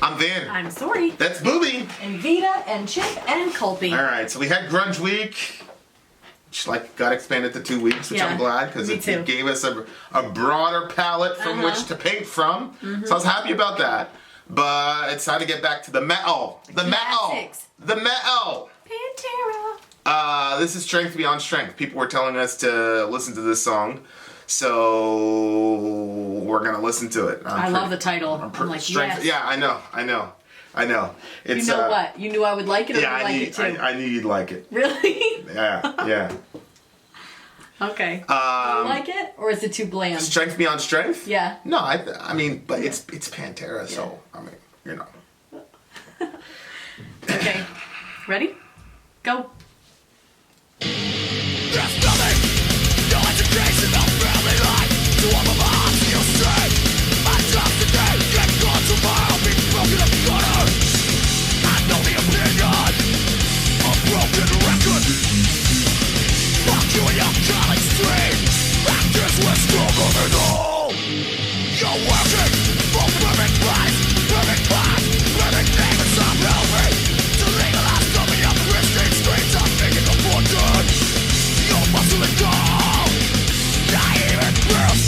I'm Vin. I'm Sori. That's Booby. And Vita and Chip and Colby. All right, so we had Grunge Week, which got expanded to 2 weeks, which I'm glad because it gave us a broader palette from which to paint from. So I was happy about that. But it's time to get back to the metal. The metal. Pantera. This is Strength Beyond Strength. People were telling us to listen to this song. So we're going to listen to it. I love the title. I'm like, Strength. yes. Yeah, I know. It's, you know what? You knew I would like it or I knew it too? I knew you'd like it. Really? Yeah. Okay. Do you like it? Or is it too bland? Strength Beyond Strength? Yeah. No, I mean, but it's Pantera, so, I mean, you know. Okay. Ready? Go. There's nothing, no education, no family life. To all of us, you're straight. My job's today, get gone tomorrow, be broken up gutter. I know the opinion, a broken record. Fuck you and your college stream. Actors were stronger than all. You're working for perfect price, perfect class, perfect name, and some healthy. To legalize coming up Christian streets, I'm making a fortune. You're muscling down, naive and gross.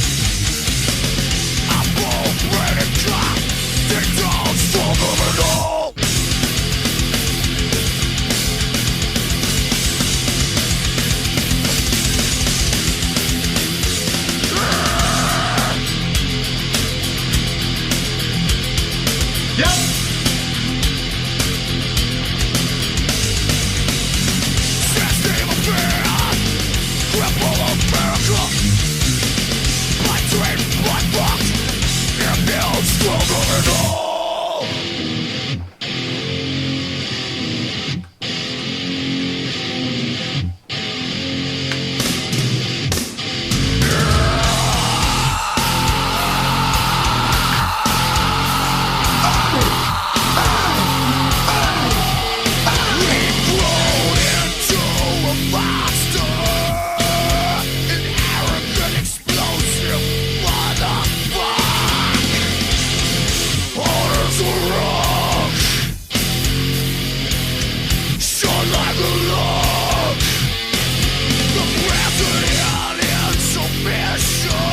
I'm bold, red and dry. Dig down, stronger than all. Yep. System of fear, cripple America. My dream, my fucked, impaled stronger than all. Grown into a monster, an arrogant, explosive motherfucker. Orders were wrong, shone like a log. The president in submission,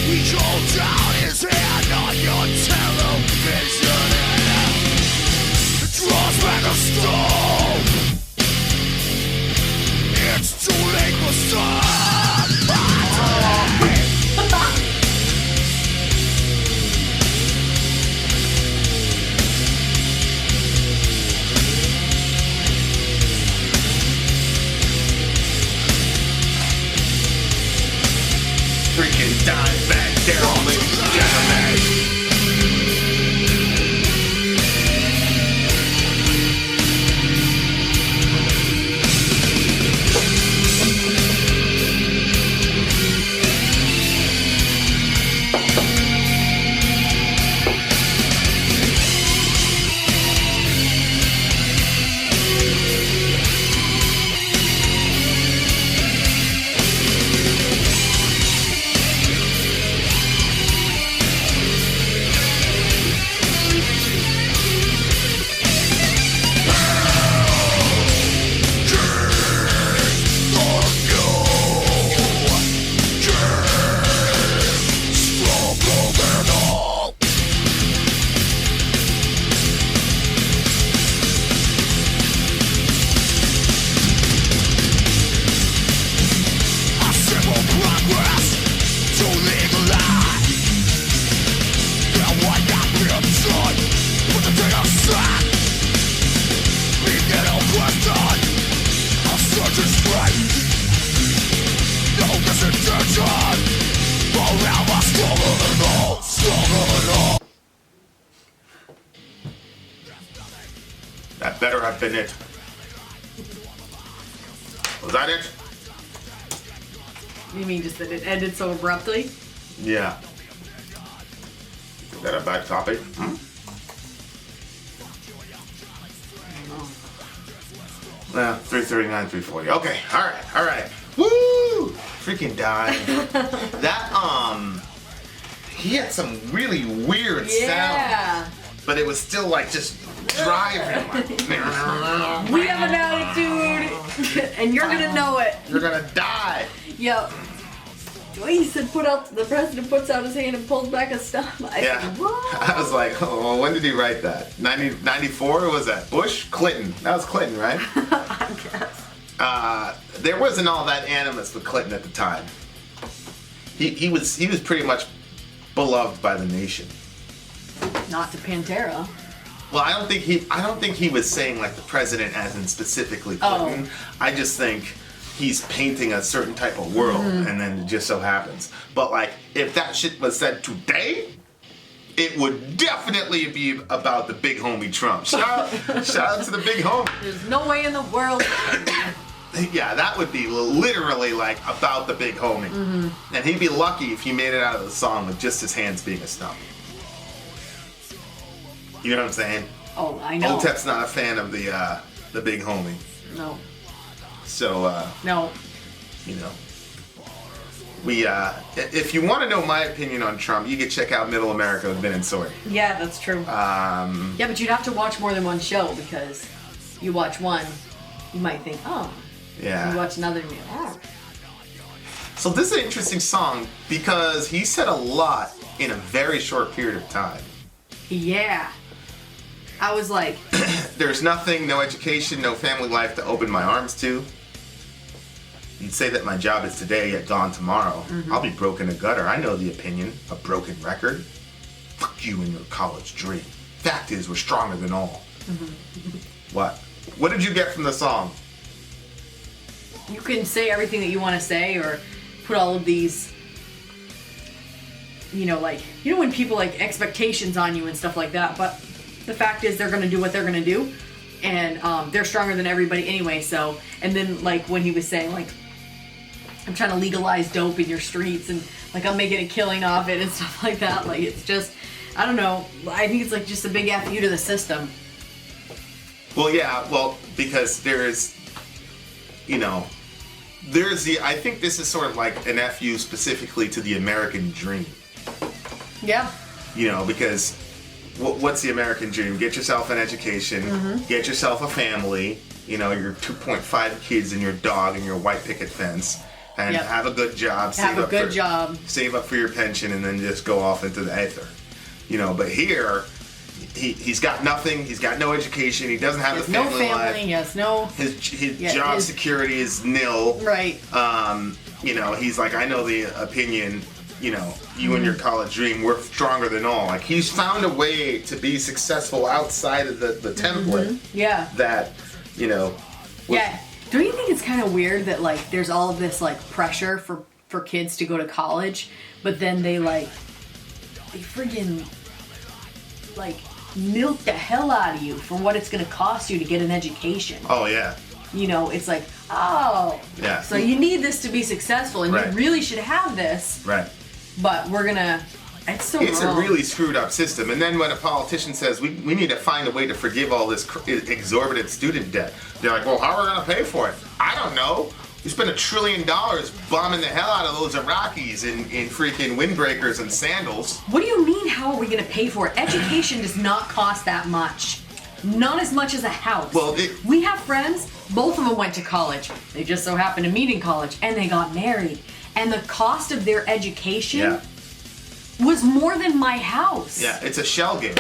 he hold down his hand on your television. It draws back a stone. It's too late for stop. Freaking dive back there, ladies and gentlemen. That better have been it. Was that it? You mean just that it ended so abruptly? Yeah. Is that a bad copy? Yeah, 339, 340. Okay, alright. Woo! Freaking dying. That, he had some really weird sound. But it was still like just driving. Like, we have an attitude, and you're gonna know it. You're gonna die. Yep. He said, the president puts out his hand and pulls back a stump. I said, what? I was like, oh, well, when did he write that? 94? Was that Bush? Clinton. That was Clinton, right? I guess. There wasn't all that animus with Clinton at the time. He was pretty much beloved by the nation. Not to Pantera. Well, I don't think he was saying like the president as in specifically Clinton. I just think he's painting a certain type of world, and then it just so happens. But like, if that shit was said today, it would definitely be about the big homie Trump. Shout out to the big homie. There's no way in the world. Yeah, that would be literally like about the big homie. And he'd be lucky if he made it out of the song with just his hands being a stump. You know what I'm saying? Oh, I know. Otep's not a fan of the big homie. No. So, no. You know, we, if you want to know my opinion on Trump, you can check out Middle America with Vin and Sori. Yeah, that's true. Yeah, but you'd have to watch more than one show, because you watch one, you might think, oh. Yeah. You watch another and you're like, oh. So this is an interesting song because he said a lot in a very short period of time. Yeah. I was like... There's nothing, no education, no family life to open my arms to. You'd say that my job is today, yet gone tomorrow. I'll be broke in a gutter. I know the opinion. A broken record. Fuck you and your college dream. Fact is, we're stronger than all. What? What did you get from the song? You can say everything that you want to say, or put all of these, you know, like, you know when people like expectations on you and stuff like that, but the fact is they're going to do what they're going to do, and they're stronger than everybody anyway, so, and then like when he was saying like, I'm trying to legalize dope in your streets, and like I'm making a killing off it and stuff like that, like it's just, I don't know, I think it's like just a big F you to the system. Well, yeah, well, because there's, you know, I think this is sort of like an FU specifically to the American dream. Yeah. You know, because what's the American dream? Get yourself an education, get yourself a family, you know, your 2.5 kids and your dog and your white picket fence, and have a good job. Save up for your pension, and then just go off into the ether. You know, but here, he's got nothing. He's got no education. He doesn't have the family life. Yes, no. His job security is nil. Right. You know, he's like, I know the opinion. You know, you and your college dream, we're stronger than all. Like, he's found a way to be successful outside of the template. Yeah. That, you know. Yeah. Don't you think it's kind of weird that like there's all of this like pressure for kids to go to college, but then they friggin' like milk the hell out of you for what it's going to cost you to get an education. Oh, yeah. You know, it's like, oh, yeah. So you need this to be successful, and you really should have this. Right. But we're going to, it's a really screwed up system. And then when a politician says, we need to find a way to forgive all this exorbitant student debt, they're like, well, how are we going to pay for it? I don't know. We spent $1 trillion bombing the hell out of those Iraqis in freaking windbreakers and sandals. What do you mean, how are we going to pay for it? Education does not cost that much. Not as much as a house. Well, we have friends, both of them went to college. They just so happened to meet in college, and they got married. And the cost of their education was more than my house. Yeah, it's a shell game.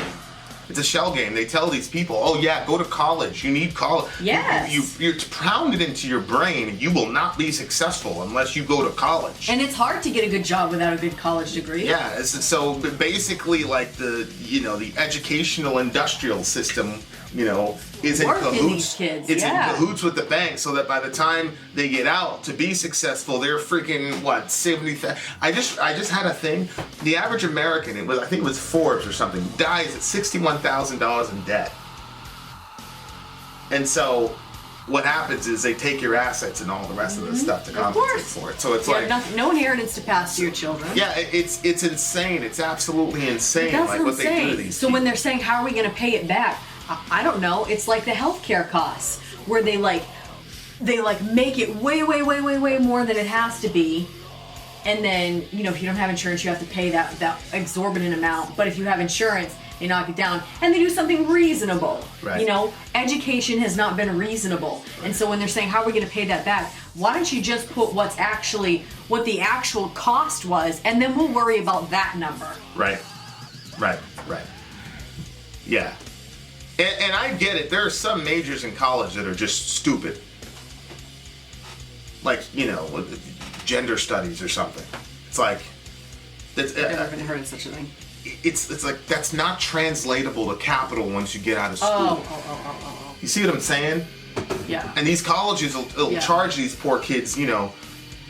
It's a shell game. They tell these people, oh yeah, go to college. You need college. Yes. You're pounded into your brain, you will not be successful unless you go to college. And it's hard to get a good job without a good college degree. Yeah, so basically like the educational industrial system, you know, is in cahoots. Kids, it's in cahoots with the bank, so that by the time they get out to be successful, they're freaking what, 70,000. I just had a thing. The average American, I think it was Forbes or something, dies at $61,000 in debt. And so what happens is they take your assets and all the rest of the stuff to compensate for it. So it's like no inheritance to pass to your children. Yeah, it's insane. It's absolutely insane. That's what they do to these people. When they're saying, how are we going to pay it back? I don't know. It's like the healthcare costs, where they make it way more than it has to be, And then, you know, if you don't have insurance, you have to pay that exorbitant amount. But if you have insurance, they knock it down and they do something reasonable. Right. You know, education has not been reasonable. Right. And so when they're saying, how are we going to pay that back? Why don't you just put what the actual cost was, and then we'll worry about that number. Right. Yeah. And I get it. There are some majors in college that are just stupid. Like, you know, gender studies or something. It's like, I've never even heard of such a thing. It's like, that's not translatable to capital once you get out of school. Oh. You see what I'm saying? Yeah. And these colleges will charge these poor kids, you know,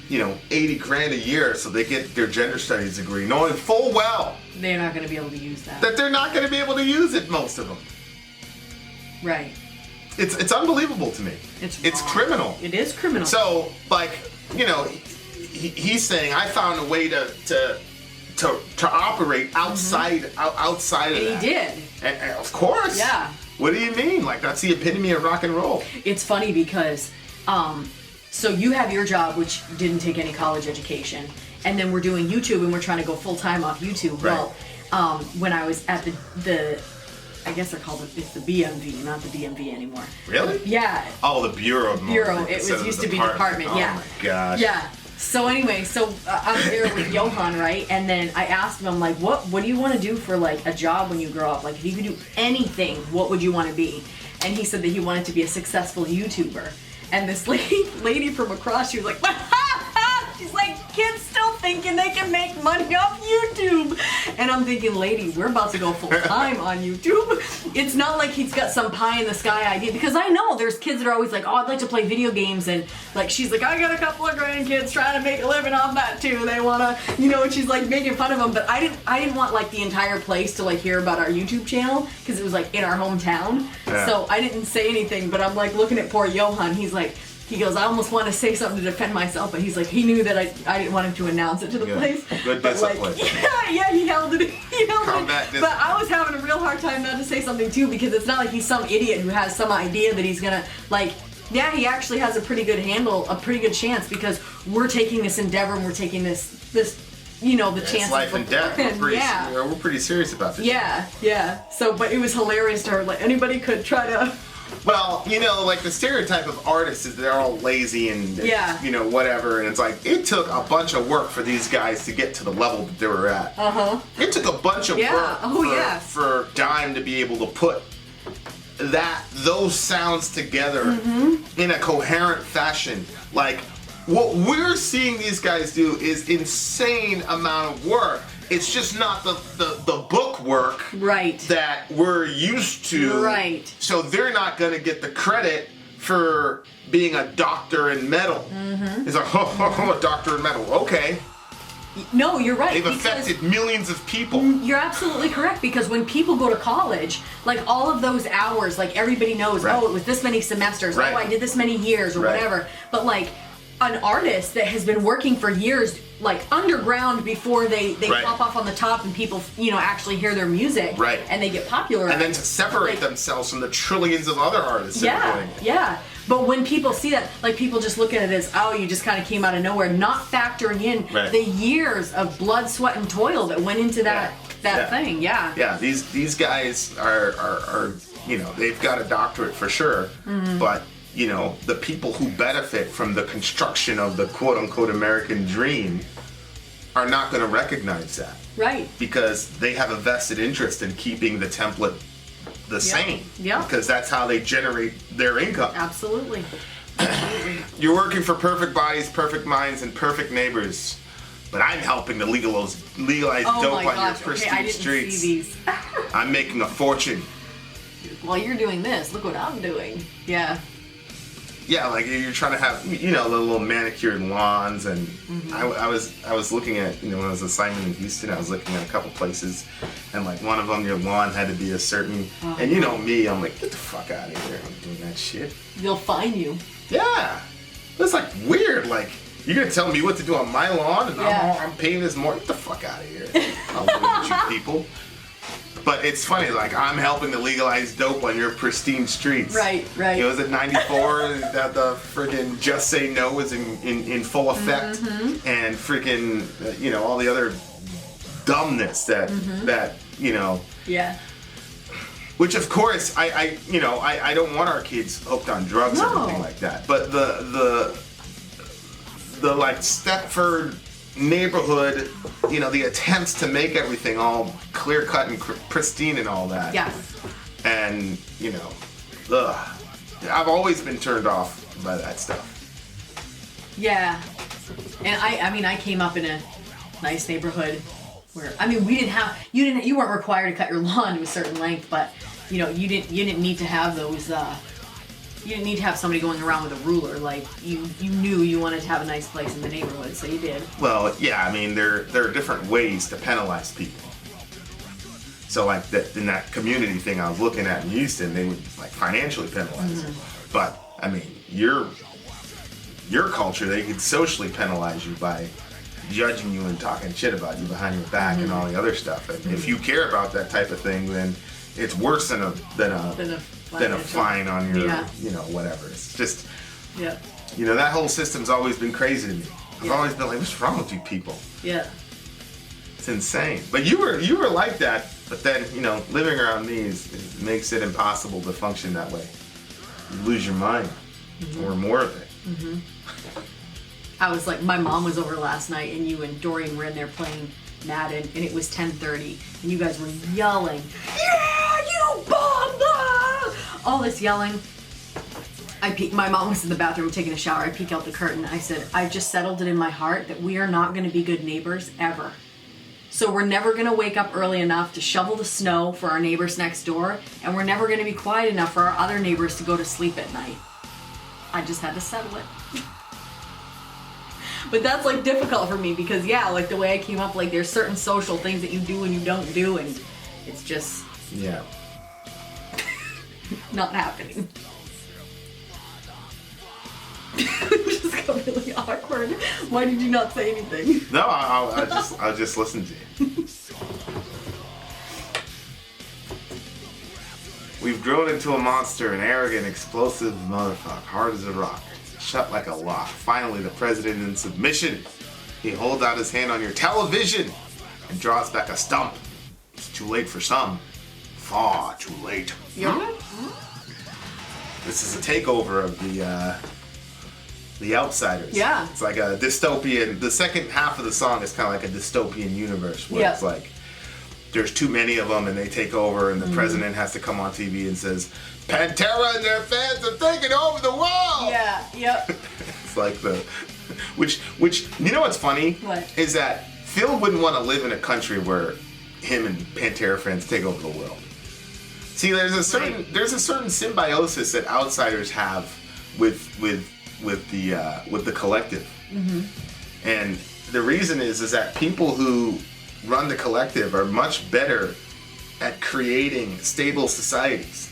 $80,000 a year so they get their gender studies degree, knowing full well they're not going to be able to use that. That they're not going to be able to use it, most of them. Right. It's unbelievable to me. It's criminal. It is criminal. So, like, you know, he's saying I found a way to operate outside of that. And he did. And of course. Yeah. What do you mean? Like, that's the epitome of rock and roll. It's funny because, so you have your job, which didn't take any college education, and then we're doing YouTube, and we're trying to go full time off YouTube. Right. Well, when I was at the I guess they're called it's the BMV, not the DMV anymore. Really? Yeah. Oh, the Bureau of Motor Bureau. It was used to be department. Yeah. Oh my gosh. Yeah. So anyway, I'm there with Johan, right? And then I asked him, I'm like, what do you want to do for like a job when you grow up? Like, if you could do anything, what would you want to be? And he said that he wanted to be a successful YouTuber. And this lady from across, she was like, she's like, kids still thinking they can make money off YouTube. And I'm thinking, lady, we're about to go full time on YouTube. It's not like he's got some pie in the sky idea, because I know there's kids that are always like, oh, I'd like to play video games, and like she's like, I got a couple of grandkids trying to make a living off that too. They wanna, you know, and she's like making fun of them. But I didn't want like the entire place to like hear about our YouTube channel, because it was like in our hometown. Yeah. So I didn't say anything, but I'm like looking at poor Johan. He goes, I almost want to say something to defend myself, but he's like, he knew that I didn't want him to announce it to the place. Good but discipline. Like, yeah, he held it. Combat discipline. But I was having a real hard time not to say something too, because it's not like he's some idiot who has some idea that he's gonna like. Yeah, he actually has a pretty good handle, a pretty good chance, because we're taking this endeavor and we're taking this. You know, the chance. It's life and death. We're pretty serious about this. Yeah. So, but it was hilarious to her. Like, anybody could try to. Well, you know, like the stereotype of artists is they're all lazy and you know, whatever, and it's like it took a bunch of work for these guys to get to the level that they were at. It took a bunch of work for Dime to be able to put those sounds together in a coherent fashion. Like, what we're seeing these guys do is insane amount of work. It's just not the book work that we're used to. Right. So they're not going to get the credit for being a doctor in metal. It's like, I'm a doctor in metal. Okay. No, you're right. They've affected millions of people. You're absolutely correct, because when people go to college, like all of those hours, like everybody knows, oh, it was this many semesters, oh, I did this many years or whatever. But like an artist that has been working for years, like underground before they pop off on the top and people, you know, actually hear their music and they get popular. And then to separate themselves from the trillions of other artists. Yeah. But when people see that, like people just look at it as, oh, you just kind of came out of nowhere, not factoring in the years of blood, sweat, and toil that went into that thing. Yeah, these guys are you know, they've got a doctorate for sure, but you know, the people who benefit from the construction of the quote-unquote American dream are not going to recognize that. Right. Because they have a vested interest in keeping the template the same. Yeah. Because that's how they generate their income. Absolutely. You're working for perfect bodies, perfect minds, and perfect neighbors. But I'm helping to legalize dope on your pristine streets. See these. I'm making a fortune. While you're doing this, look what I'm doing. Yeah. Yeah, like you're trying to have, you know, the little manicured lawns, and I was looking at, you know, when I was assignment in Houston, I was looking at a couple places, and like one of them, your lawn had to be a certain, and you know me, I'm like, get the fuck out of here, I'm doing that shit. They'll fine you. Yeah, it's like weird, like you're gonna tell me what to do on my lawn, and I'm paying this more. Get the fuck out of here. I'll look at you people. But it's funny, like, I'm helping to legalize dope on your pristine streets. Right. It was in 94 that the freaking Just Say No was in full effect. And freaking, all the other dumbness that, Yeah. Which, of course, I don't want our kids hooked on drugs or anything like that. But the like Stepford neighborhood, the attempts to make everything all clear cut and pristine and all that. Yeah. And I've always been turned off by that stuff. Yeah. And I came up in a nice neighborhood where we didn't have you weren't required to cut your lawn to a certain length, but you didn't need to have those you didn't need to have somebody going around with a ruler. Like, you knew you wanted to have a nice place in the neighborhood, so you did. Well, yeah, there are different ways to penalize people. So, like, in that community thing I was looking at in Houston, they would, like, financially penalize them. But, your culture, they could socially penalize you by judging you and talking shit about you behind your back and all the other stuff. And if you care about that type of thing, then it's worse than a fine on your, whatever. It's just, that whole system's always been crazy to me. I've always been like, what's wrong with you people? Yeah. It's insane. But you were like that, but then, living around me makes it impossible to function that way. You lose your mind, or more of it. I was like, my mom was over last night, and you and Dorian were in there playing Madden, and it was 10:30, and you guys were yelling, "Yeah, you bombed!" All this yelling. My mom was in the bathroom taking a shower. I peek out the curtain. I said, I just settled it in my heart that we are not going to be good neighbors ever. So we're never going to wake up early enough to shovel the snow for our neighbors next door, and we're never going to be quiet enough for our other neighbors to go to sleep at night. I just had to settle it. But that's, like, difficult for me because, like, the way I came up, like, there's certain social things that you do and you don't do, and it's just... Yeah. not happening. It just got really awkward. Why did you not say anything? No, I'll just listen to you. We've grown into a monster, an arrogant, explosive motherfucker, hard as a rock, shut like a lock. Finally, the president in submission. He holds out his hand on your television and draws back a stump. It's too late for some. Far too late. Yeah. This is a takeover of the Outsiders. Yeah. It's like a dystopian. The second half of the song is kind of like a dystopian universe where it's like there's too many of them and they take over, and the president has to come on TV and says, "Pantera and their fans are taking over the world." Yeah. Yep. It's like which you know what's funny? What? Is that Phil wouldn't want to live in a country where him and Pantera fans take over the world. See, there's a certain symbiosis that Outsiders have with the collective, and the reason is that people who run the collective are much better at creating stable societies.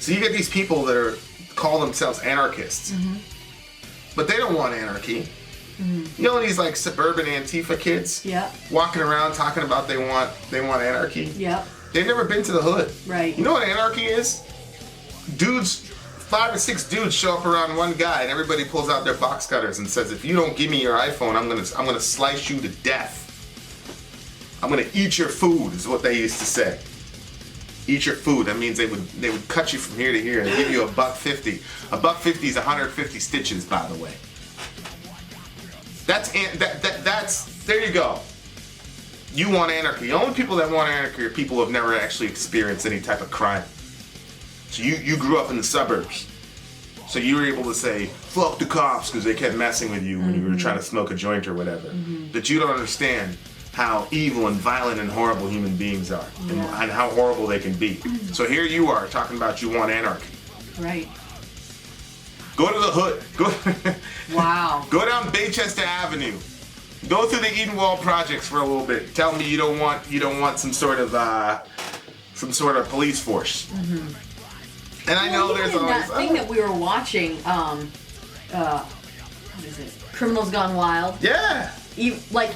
So you get these people that call themselves anarchists, but they don't want anarchy. You know these like suburban Antifa kids, walking around talking about they want anarchy. They've never been to the hood. Right. You know what anarchy is? Dudes, 5 or 6 dudes show up around one guy, and everybody pulls out their box cutters and says, "If you don't give me your iPhone, I'm gonna slice you to death. I'm gonna eat your food," is what they used to say. Eat your food. That means they would cut you from here to here and give you $1.50. $1.50 is 150 stitches, by the way. That's there you go. You want anarchy. The only people that want anarchy are people who have never actually experienced any type of crime. So you grew up in the suburbs. So you were able to say, "Fuck the cops," because they kept messing with you when you were trying to smoke a joint or whatever. But you don't understand how evil and violent and horrible human beings are, and how horrible they can be. So here you are talking about you want anarchy. Right. Go to the hood. Wow. Go down Baychester Avenue. Go through the Edenwald projects for a little bit. Tell me you don't want some sort of police force. And I know there's always that thing that we were watching. What is it? Criminals Gone Wild. Yeah. Like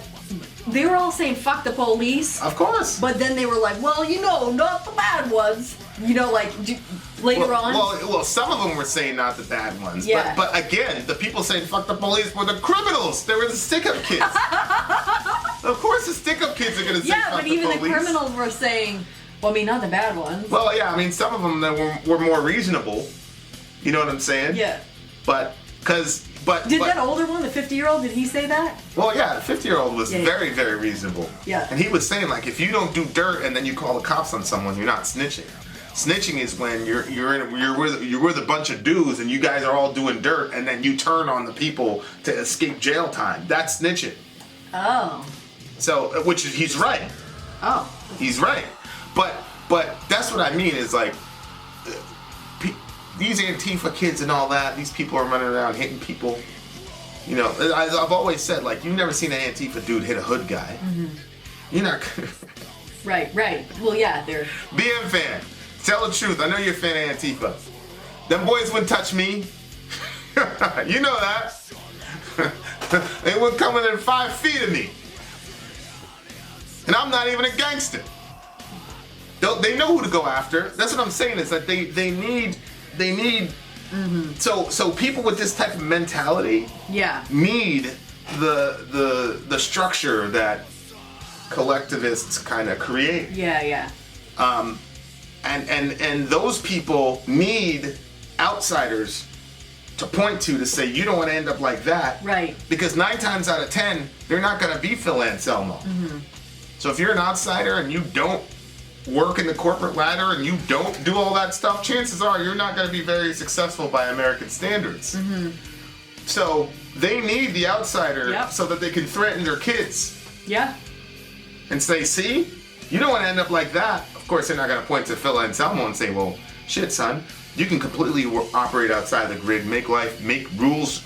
they were all saying fuck the police. Of course. But then they were like, well, not the bad ones. Like later on. Well, some of them were saying not the bad ones. Yeah. But again, the people saying fuck the police were the criminals. They were the stick-up kids. Of course the stick-up kids are going to say fuck the police. Yeah, but even the criminals were saying, well, I mean, not the bad ones. Well, yeah, I mean, some of them that were more reasonable. You know what I'm saying? Yeah. But that older one, the 50-year-old, did he say that? Well, yeah, the 50-year-old was very, very reasonable. Yeah. And he was saying, like, if you don't do dirt and then you call the cops on someone, you're not snitching. Snitching is when you're with a bunch of dudes and you guys are all doing dirt and then you turn on the people to escape jail time. That's snitching. Oh. So, which is, he's right. Oh. He's right. But that's what I mean is like, these Antifa kids and all that, these people are running around hitting people. I've always said, like, you've never seen an Antifa dude hit a hood guy. Mm-hmm. You're not. Right. Well, yeah, they're. BM fan, tell the truth. I know you're a fan of Antifa. Them boys wouldn't touch me. You know that. They wouldn't come within 5 feet of me. And I'm not even a gangster. They know who to go after. That's what I'm saying is that they need. Mm-hmm. So people with this type of mentality need the structure that collectivists kind of create. Yeah. And those people need outsiders to point to say you don't want to end up like that. Right. Because 9 times out of 10 they're not going to be Phil Anselmo. Mm-hmm. So if you're an outsider and you don't work in the corporate ladder and you don't do all that stuff, chances are you're not going to be very successful by American standards. Mm-hmm. So they need the outsider so that they can threaten their kids. Yeah. And say, see, you don't want to end up like that. Of course, they're not going to point to Phil Anselmo and say, well, shit, son, you can completely operate outside the grid, make rules,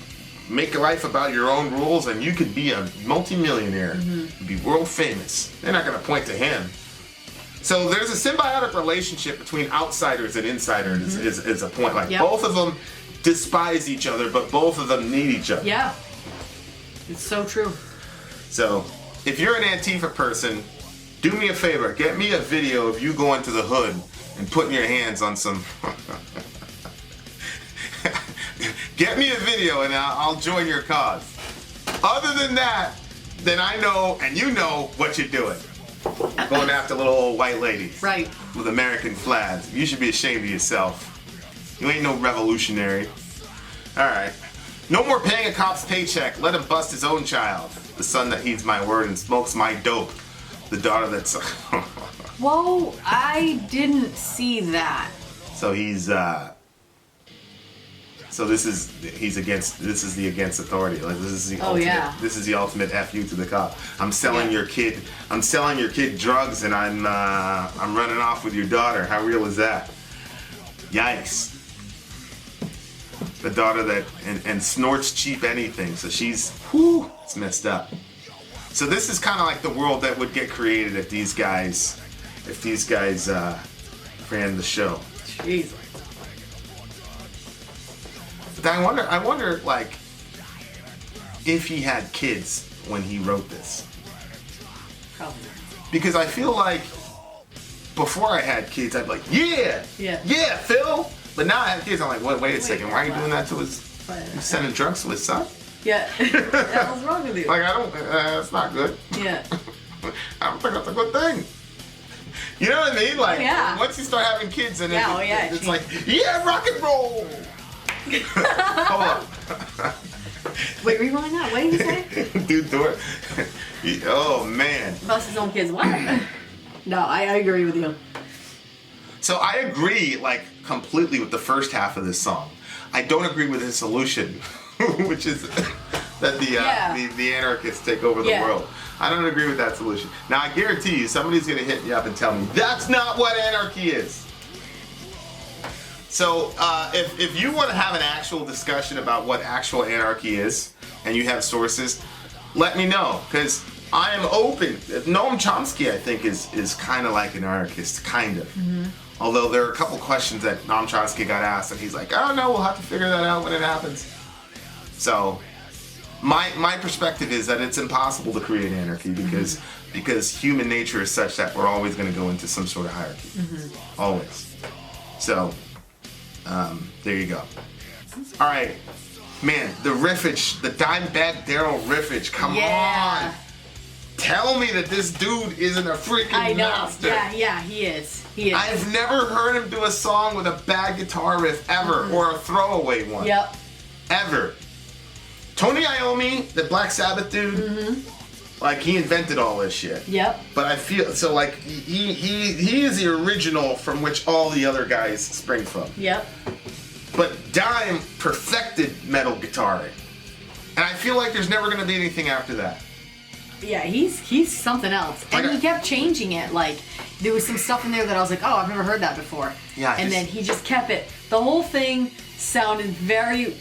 make life about your own rules, and you could be a multimillionaire, be world famous. They're not going to point to him. So there's a symbiotic relationship between outsiders and insiders is a point. Like both of them despise each other, but both of them need each other. Yeah. It's so true. So if you're an Antifa person, do me a favor. Get me a video of you going to the hood and putting your hands on some... Get me a video and I'll join your cause. Other than that, then I know and you know what you're doing. Going after little old white ladies. Right. With American flags. You should be ashamed of yourself. You ain't no revolutionary. Alright. No more paying a cop's paycheck. Let him bust his own child. The son that heeds my word and smokes my dope. The daughter that's... Whoa, I didn't see that. So he's this is the against authority. Like this is the ultimate. This is the ultimate F you to the cop. I'm selling your kid drugs and I'm running off with your daughter. How real is that? Yikes. The daughter that and snorts cheap anything. So she's it's messed up. So this is kind of like the world that would get created if these guys ran the show. Jeez. But I wonder, like, if he had kids when he wrote this. Probably. Because I feel like before I had kids, I'd be like, yeah, Phil. But now I have kids, I'm like, wait a second, why are you doing that to his? You sending drugs to his son? Yeah. What's wrong with you? Like that's not good. Yeah. I don't think that's a good thing. You know what I mean? Like, once you start having kids, and it's like, rock and roll. Hold on. Wait, rewind that. What did you say? Dude, do it. Oh, man. Bust his own kids. What? No, I agree with you. So I agree, like, completely with the first half of this song. I don't agree with his solution, which is that the anarchists take over the world. I don't agree with that solution. Now, I guarantee you, somebody's going to hit me up and tell me, that's not what anarchy is. So, if you want to have an actual discussion about what actual anarchy is, and you have sources, let me know, because I am open. Noam Chomsky, I think, is kind of like an anarchist, kind of. Mm-hmm. Although there are a couple questions that Noam Chomsky got asked, and he's like, oh no, we'll have to figure that out when it happens. So, my perspective is that it's impossible to create anarchy because human nature is such that we're always going to go into some sort of hierarchy. Always. So, there you go. All right. Man, the riffage, the Dimebag Darrell riffage, come on. Tell me that this dude isn't a freaking master. Yeah, he is. I've never heard him do a song with a bad guitar riff ever, or a throwaway one. Yep. Ever. Tony Iommi, the Black Sabbath dude, like he invented all this shit. Yep. But I feel so like he is the original from which all the other guys spring from. Yep. But Dime perfected metal guitaring, and I feel like there's never gonna be anything after that. Yeah, he's something else, and he kept changing it. Like there was some stuff in there that I was like, oh, I've never heard that before. Yeah. And then he just kept it. The whole thing sounded very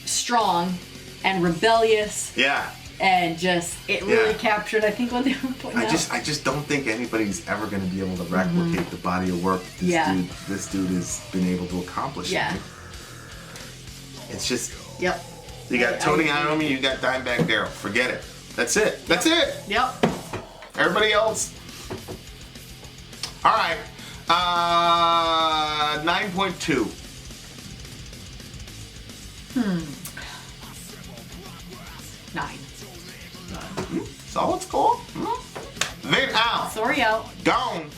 strong and rebellious. Yeah. And just it really captured, I think, what they were putting out. I just don't think anybody's ever going to be able to replicate the body of work that this dude has been able to accomplish. Yeah. It's just. Yep. You got Tony Iommi, you got Dimebag Darrell. Forget it. That's it. That's it. Yep. Everybody else. All right. 9.2. Nine. Solid score. Vin out. Sori out. Gone.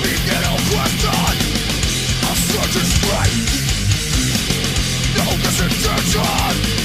We get no question. I'm such a strength. No dissension.